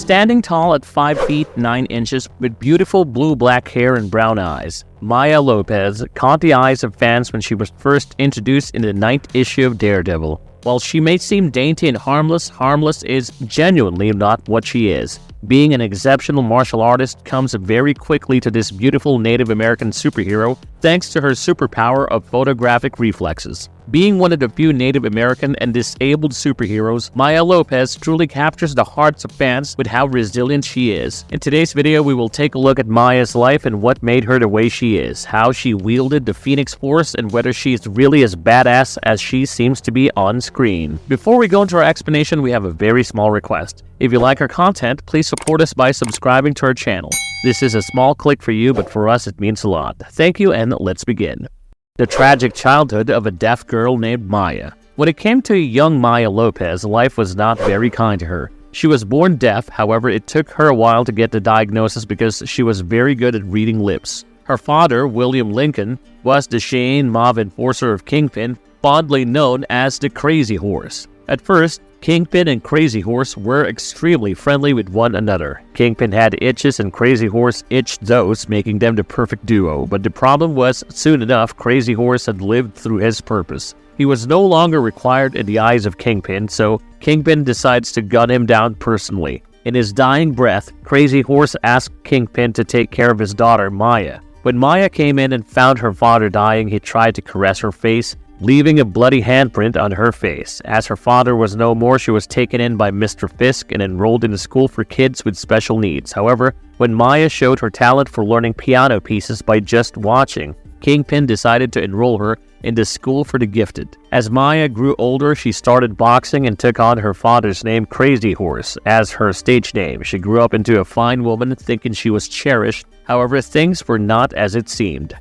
Standing tall at 5 feet 9 inches with beautiful blue-black hair and brown eyes, Maya Lopez caught the eyes of fans when she was first introduced in the 9th issue of Daredevil. While she may seem dainty and harmless, harmless is genuinely not what she is. Being an exceptional martial artist comes very quickly to this beautiful Native American superhero thanks to her superpower of photographic reflexes. Being one of the few Native American and disabled superheroes, Maya Lopez truly captures the hearts of fans with how resilient she is. In today's video, we will take a look at Maya's life and what made her the way she is, how she wielded the Phoenix Force, and whether she's really as badass as she seems to be on screen. Before we go into our explanation, we have a very small request. If you like our content, please support us by subscribing to our channel. This is a small click for you, but for us it means a lot. Thank you, and let's begin. The tragic childhood of a deaf girl named Maya. When it came to young Maya Lopez, life was not very kind to her. She was born deaf, however, it took her a while to get the diagnosis because she was very good at reading lips. Her father, William Lincoln, was the Cheyenne mob enforcer of Kingpin, fondly known as the Crazy Horse. At first, Kingpin and Crazy Horse were extremely friendly with one another. Kingpin had itches and Crazy Horse itched those, making them the perfect duo. But the problem was, soon enough, Crazy Horse had lived through his purpose. He was no longer required in the eyes of Kingpin, so Kingpin decides to gun him down personally. In his dying breath, Crazy Horse asked Kingpin to take care of his daughter, Maya. When Maya came in and found her father dying, he tried to caress her face, leaving a bloody handprint on her face. As her father was no more, she was taken in by Mr. Fisk and enrolled in a school for kids with special needs. However, when Maya showed her talent for learning piano pieces by just watching, Kingpin decided to enroll her in the school for the gifted. As Maya grew older, she started boxing and took on her father's name, Crazy Horse, as her stage name. She grew up into a fine woman, thinking she was cherished. However, things were not as it seemed.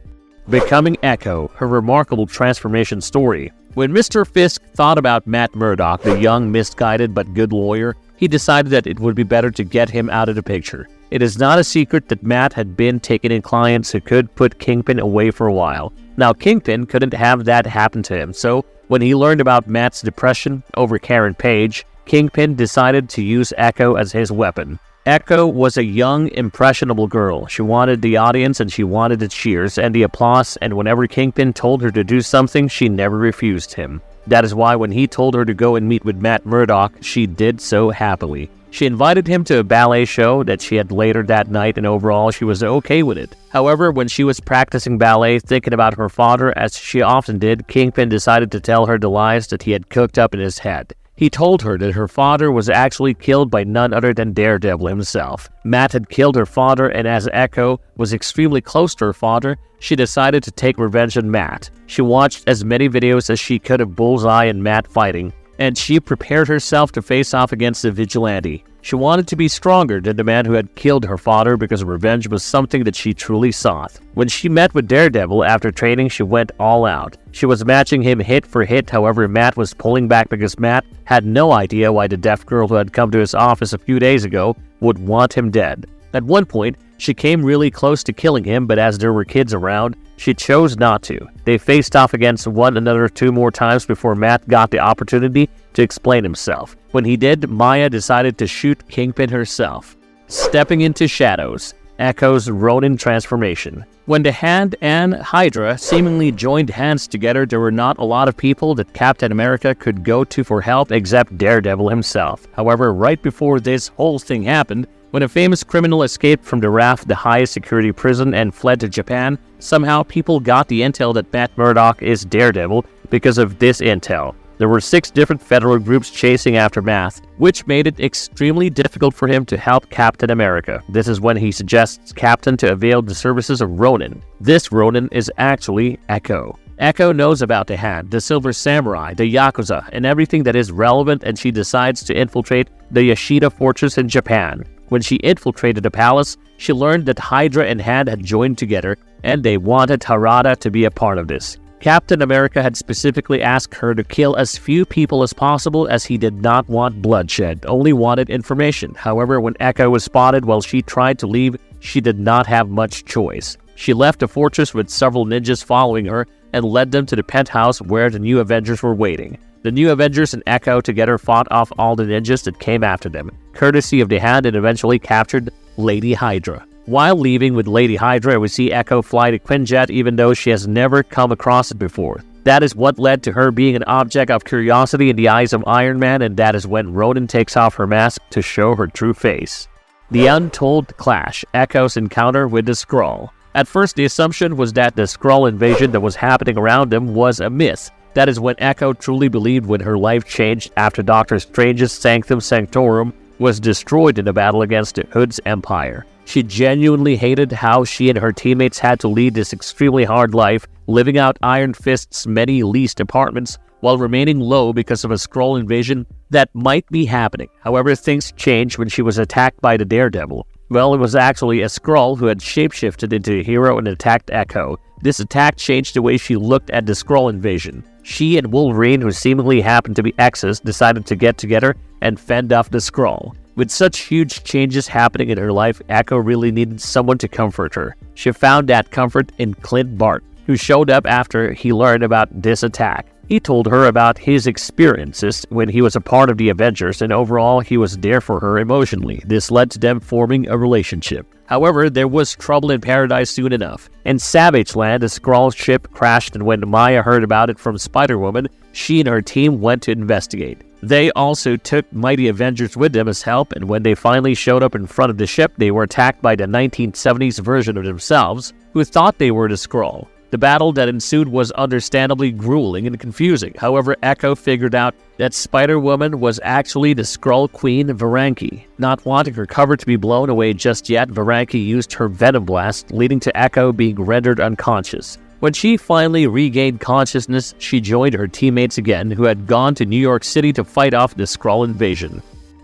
Becoming Ekko, her remarkable transformation story. When Mr. Fisk thought about Matt Murdock, the young, misguided but good lawyer, he decided that it would be better to get him out of the picture. It is not a secret that Matt had been taking in clients who could put Kingpin away for a while. Now, Kingpin couldn't have that happen to him, so when he learned about Matt's depression over Karen Page, Kingpin decided to use Ekko as his weapon. Ekko was a young, impressionable girl. She wanted the audience and she wanted the cheers and the applause, and whenever Kingpin told her to do something, she never refused him. That is why when he told her to go and meet with Matt Murdock, she did so happily. She invited him to a ballet show that she had later that night, and overall she was okay with it. However, when she was practicing ballet, thinking about her father as she often did, Kingpin decided to tell her the lies that he had cooked up in his head. He told her that her father was actually killed by none other than Daredevil himself. Matt had killed her father, and as Ekko was extremely close to her father, she decided to take revenge on Matt. She watched as many videos as she could of Bullseye and Matt fighting, and she prepared herself to face off against the vigilante. She wanted to be stronger than the man who had killed her father because revenge was something that she truly sought. When she met with Daredevil after training, she went all out. She was matching him hit for hit, however Matt was pulling back because Matt had no idea why the deaf girl who had come to his office a few days ago would want him dead. At one point, she came really close to killing him, but as there were kids around, she chose not to. They faced off against one another 2 more times before Matt got the opportunity to explain himself. When he did, Maya decided to shoot Kingpin herself. Stepping into shadows, Ekko's Ronin transformation. When the Hand and Hydra seemingly joined hands together, there were not a lot of people that Captain America could go to for help except Daredevil himself. However, right before this whole thing happened, when a famous criminal escaped from the Raft, the highest security prison, and fled to Japan, somehow people got the intel that Matt Murdock is Daredevil because of this intel. There were 6 different federal groups chasing after Matt, which made it extremely difficult for him to help Captain America. This is when he suggests Captain to avail the services of Ronin. This Ronin is actually Ekko. Ekko knows about the Hand, the Silver Samurai, the Yakuza, and everything that is relevant, and she decides to infiltrate the Yashida Fortress in Japan. When she infiltrated the palace, she learned that Hydra and Hand had joined together, and they wanted Harada to be a part of this. Captain America had specifically asked her to kill as few people as possible as he did not want bloodshed, only wanted information. However, when Ekko was spotted while she tried to leave, she did not have much choice. She left the fortress with several ninjas following her and led them to the penthouse where the new Avengers were waiting. The new Avengers and Ekko together fought off all the ninjas that came after them, courtesy of the Hand, and eventually captured Lady Hydra. While leaving with Lady Hydra, we see Ekko fly the Quinjet even though she has never come across it before. That is what led to her being an object of curiosity in the eyes of Iron Man, and that is when Ronin takes off her mask to show her true face. The Untold Clash, Ekko's encounter with the Skrull. At first, the assumption was that the Skrull invasion that was happening around them was a myth. That is when Ekko truly believed when her life changed after Doctor Strange's Sanctum Sanctorum was destroyed in the battle against the Hood's Empire. She genuinely hated how she and her teammates had to lead this extremely hard life, living out Iron Fist's many leased apartments while remaining low because of a Skrull invasion that might be happening. However, things changed when she was attacked by the Daredevil. Well, it was actually a Skrull who had shapeshifted into a hero and attacked Ekko. This attack changed the way she looked at the Skrull invasion. She and Wolverine, who seemingly happened to be exes, decided to get together and fend off the Skrull. With such huge changes happening in her life, Ekko really needed someone to comfort her. She found that comfort in Clint Barton, who showed up after he learned about this attack. He told her about his experiences when he was a part of the Avengers, and overall he was there for her emotionally. This led to them forming a relationship. However, there was trouble in paradise soon enough. In Savage Land, a Skrull ship crashed, and when Maya heard about it from Spider-Woman, she and her team went to investigate. They also took mighty Avengers with them as help, and when they finally showed up in front of the ship, they were attacked by the 1970s version of themselves, who thought they were the Skrull. The battle that ensued was understandably grueling and confusing. However, Ekko figured out that Spider-Woman was actually the Skrull Queen Varanki. Not wanting her cover to be blown away just yet, Varanki used her Venom Blast, leading to Ekko being rendered unconscious. When she finally regained consciousness, she joined her teammates again, who had gone to New York City to fight off the Skrull invasion.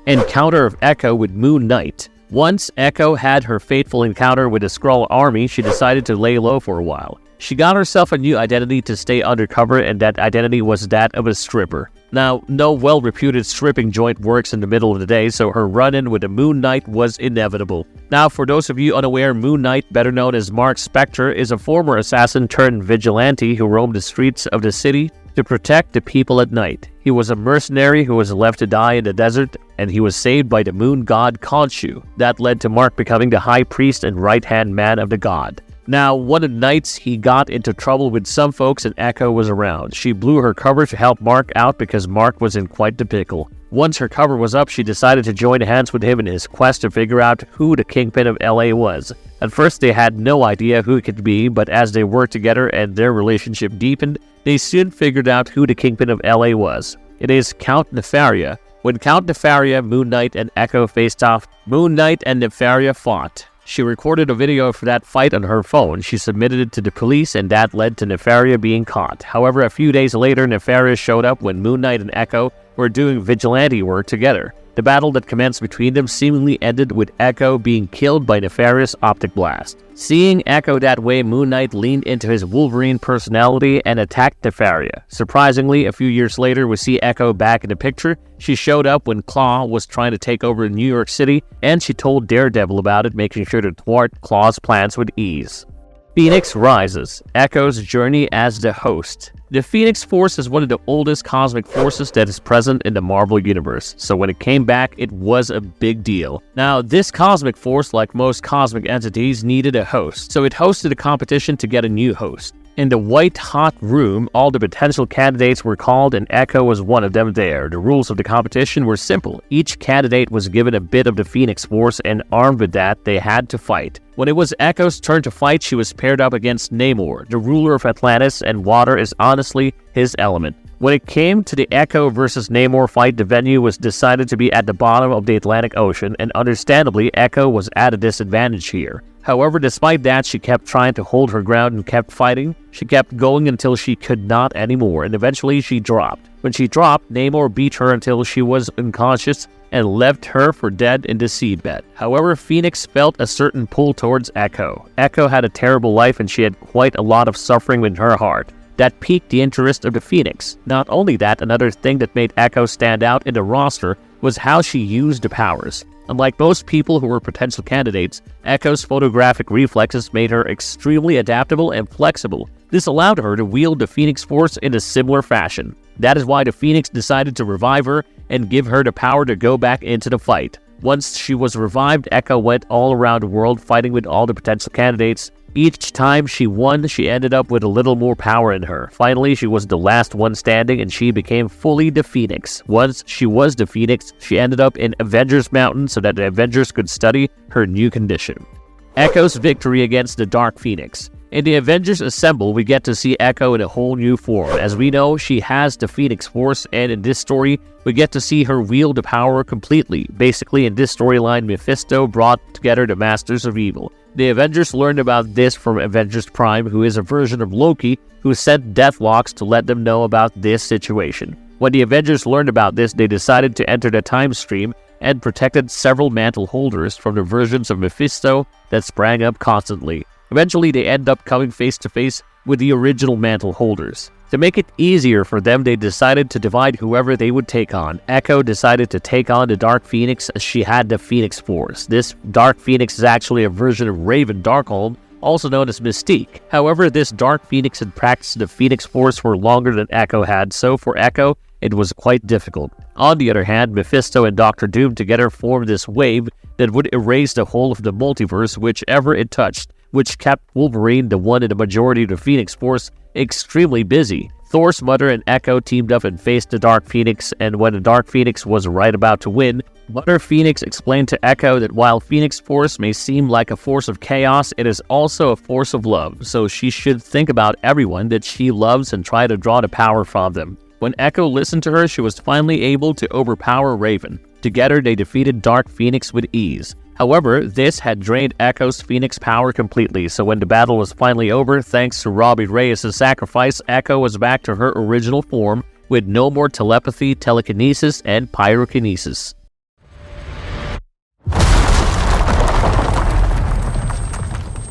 Encounter of Ekko with Moon Knight. Once Ekko had her fateful encounter with the Skrull army, she decided to lay low for a while. She got herself a new identity to stay undercover, and that identity was that of a stripper. Now, no well-reputed stripping joint works in the middle of the day, so her run-in with the Moon Knight was inevitable. Now, for those of you unaware, Moon Knight, better known as Mark Spector, is a former assassin turned vigilante who roamed the streets of the city to protect the people at night. He was a mercenary who was left to die in the desert, and he was saved by the moon god Khonshu. That led to Mark becoming the high priest and right-hand man of the god. Now, one of the nights, he got into trouble with some folks and Ekko was around. She blew her cover to help Mark out because Mark was in quite the pickle. Once her cover was up, she decided to join hands with him in his quest to figure out who the Kingpin of LA was. At first, they had no idea who it could be, but as they worked together and their relationship deepened, they soon figured out who the Kingpin of LA was. It is Count Nefaria. When Count Nefaria, Moon Knight, and Ekko faced off, Moon Knight and Nefaria fought. She recorded a video for that fight on her phone. She submitted it to the police, and that led to Nefaria being caught. However, a few days later, Nefaria showed up when Moon Knight and Ekko were doing vigilante work together. The battle that commenced between them seemingly ended with Ekko being killed by Nefaria's optic blast. Seeing Ekko that way, Moon Knight leaned into his Wolverine personality and attacked Nefaria. Surprisingly, a few years later, we see Ekko back in the picture. She showed up when Claw was trying to take over New York City, and she told Daredevil about it, making sure to thwart Claw's plans with ease. Phoenix Rises, Ekko's journey as the host. The Phoenix Force is one of the oldest cosmic forces that is present in the Marvel Universe, so when it came back, it was a big deal. Now, this cosmic force, like most cosmic entities, needed a host, so it hosted a competition to get a new host. In the white-hot room, all the potential candidates were called, and Ekko was one of them there. The rules of the competition were simple. Each candidate was given a bit of the Phoenix Force, and armed with that, they had to fight. When it was Ekko's turn to fight, she was paired up against Namor, the ruler of Atlantis, and water is honestly his element. When it came to the Ekko versus Namor fight, the venue was decided to be at the bottom of the Atlantic Ocean, and understandably, Ekko was at a disadvantage here. However, despite that, she kept trying to hold her ground and kept fighting. She kept going until she could not anymore, and eventually she dropped. When she dropped, Namor beat her until she was unconscious and left her for dead in the seabed. However, Phoenix felt a certain pull towards Ekko. Ekko had a terrible life and she had quite a lot of suffering in her heart. That piqued the interest of the Phoenix. Not only that, another thing that made Ekko stand out in the roster was how she used the powers. Unlike most people who were potential candidates, Ekko's photographic reflexes made her extremely adaptable and flexible. This allowed her to wield the Phoenix Force in a similar fashion. That is why the Phoenix decided to revive her and give her the power to go back into the fight. Once she was revived, Ekko went all around the world fighting with all the potential candidates. Each time she won, she ended up with a little more power in her. Finally, she was the last one standing and she became fully the Phoenix. Once she was the Phoenix, she ended up in Avengers Mountain so that the Avengers could study her new condition. Ekko's victory against the Dark Phoenix. In the Avengers Assemble, we get to see Ekko in a whole new form. As we know, she has the Phoenix Force, and in this story, we get to see her wield the power completely. Basically, in this storyline, Mephisto brought together the Masters of Evil. The Avengers learned about this from Avengers Prime, who is a version of Loki, who sent Deathlocks to let them know about this situation. When the Avengers learned about this, they decided to enter the time stream and protected several mantle holders from the versions of Mephisto that sprang up constantly. Eventually, they end up coming face to face with the original mantle holders. To make it easier for them, they decided to divide whoever they would take on. Ekko decided to take on the Dark Phoenix as she had the Phoenix Force. This Dark Phoenix is actually a version of Raven Darkholm, also known as Mystique. However, this Dark Phoenix had practiced the Phoenix Force for longer than Ekko had, so for Ekko, it was quite difficult. On the other hand, Mephisto and Doctor Doom together formed this wave that would erase the whole of the multiverse whichever it touched, which kept Wolverine, the one in the majority of the Phoenix Force, extremely busy. Thor's mother and Ekko teamed up and faced the Dark Phoenix, and when the Dark Phoenix was right about to win, Mother Phoenix explained to Ekko that while Phoenix Force may seem like a force of chaos, it is also a force of love, so she should think about everyone that she loves and try to draw the power from them. When Ekko listened to her, she was finally able to overpower Raven. Together, they defeated Dark Phoenix with ease. However, this had drained Ekko's Phoenix power completely, so when the battle was finally over, thanks to Robbie Reyes' sacrifice, Ekko was back to her original form with no more telepathy, telekinesis, and pyrokinesis.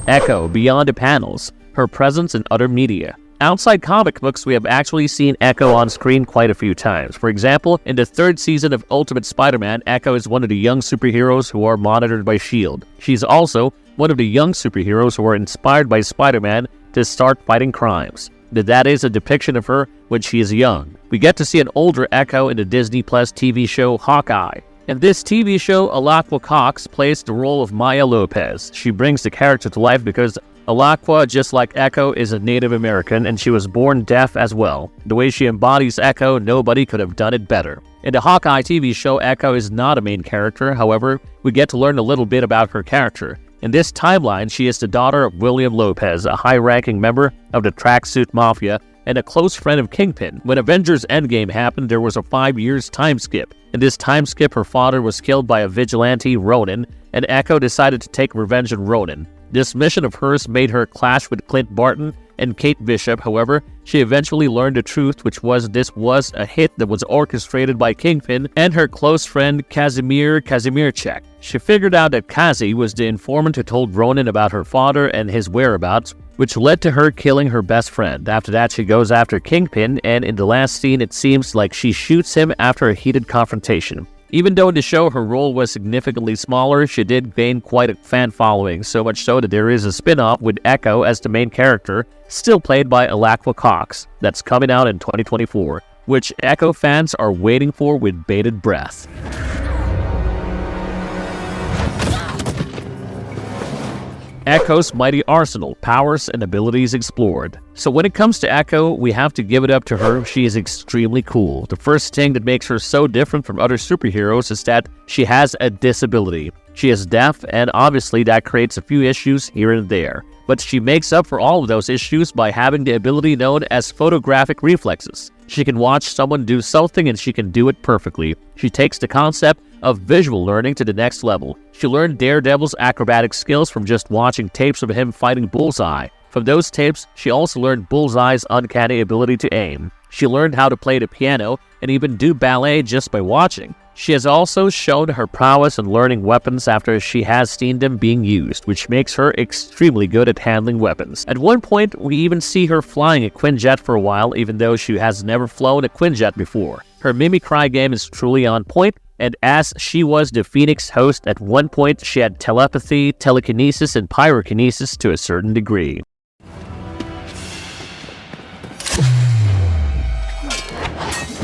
Ekko beyond the panels, her presence in other media. Outside comic books, we have actually seen Ekko on screen quite a few times. For example, in the 3rd season of Ultimate Spider-Man, Ekko is one of the young superheroes who are monitored by S.H.I.E.L.D. She's also one of the young superheroes who are inspired by Spider-Man to start fighting crimes. That is a depiction of her when she is young. We get to see an older Ekko in the Disney Plus TV show Hawkeye. In this TV show, Alaqua Cox plays the role of Maya Lopez. She brings the character to life because Alaqua, just like Ekko, is a Native American and she was born deaf as well. The way she embodies Ekko, nobody could have done it better. In the Hawkeye TV show, Ekko is not a main character. However, we get to learn a little bit about her character. In this timeline, she is the daughter of William Lopez, a high-ranking member of the Tracksuit Mafia and a close friend of Kingpin. When Avengers Endgame happened, there was a 5-year time skip. In this time skip, her father was killed by a vigilante, Ronin, and Ekko decided to take revenge on Ronin. This mission of hers made her clash with Clint Barton and Kate Bishop. However, she eventually learned the truth, which was this was a hit that was orchestrated by Kingpin and her close friend Kazimir Kazimirchek. She figured out that Kazi was the informant who told Ronin about her father and his whereabouts, which led to her killing her best friend. After that, she goes after Kingpin, and in the last scene, it seems like she shoots him after a heated confrontation. Even though in the show her role was significantly smaller, she did gain quite a fan following, so much so that there is a spin-off with Ekko as the main character, still played by Alaqua Cox, that's coming out in 2024, which Ekko fans are waiting for with bated breath. Ekko's mighty arsenal, powers and abilities explored. So when it comes to Ekko, we have to give it up to her. She is extremely cool. The first thing that makes her so different from other superheroes is that she has a disability. She is deaf, and obviously that creates a few issues here and there. But she makes up for all of those issues by having the ability known as photographic reflexes. She can watch someone do something and she can do it perfectly. She takes the concept of visual learning to the next level. She learned Daredevil's acrobatic skills from just watching tapes of him fighting Bullseye. From those tapes, she also learned Bullseye's uncanny ability to aim. She learned how to play the piano and even do ballet just by watching. She has also shown her prowess in learning weapons after she has seen them being used, which makes her extremely good at handling weapons. At one point, we even see her flying a Quinjet for a while, even though she has never flown a Quinjet before. Her mimicry game is truly on point, and as she was the Phoenix host, at one point she had telepathy, telekinesis, and pyrokinesis to a certain degree.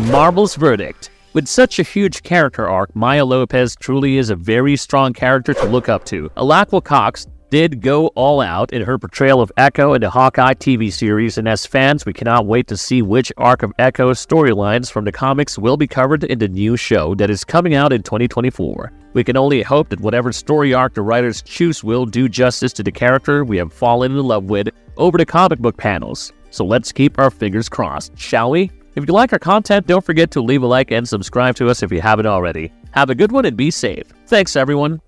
Marvel's verdict. With such a huge character arc, Maya Lopez truly is a very strong character to look up to. Alaqua Cox did go all out in her portrayal of Ekko in the Hawkeye TV series, and as fans, we cannot wait to see which arc of Ekko's storylines from the comics will be covered in the new show that is coming out in 2024. We can only hope that whatever story arc the writers choose will do justice to the character we have fallen in love with over the comic book panels. So let's keep our fingers crossed, shall we? If you like our content, don't forget to leave a like and subscribe to us if you haven't already. Have a good one and be safe. Thanks, everyone.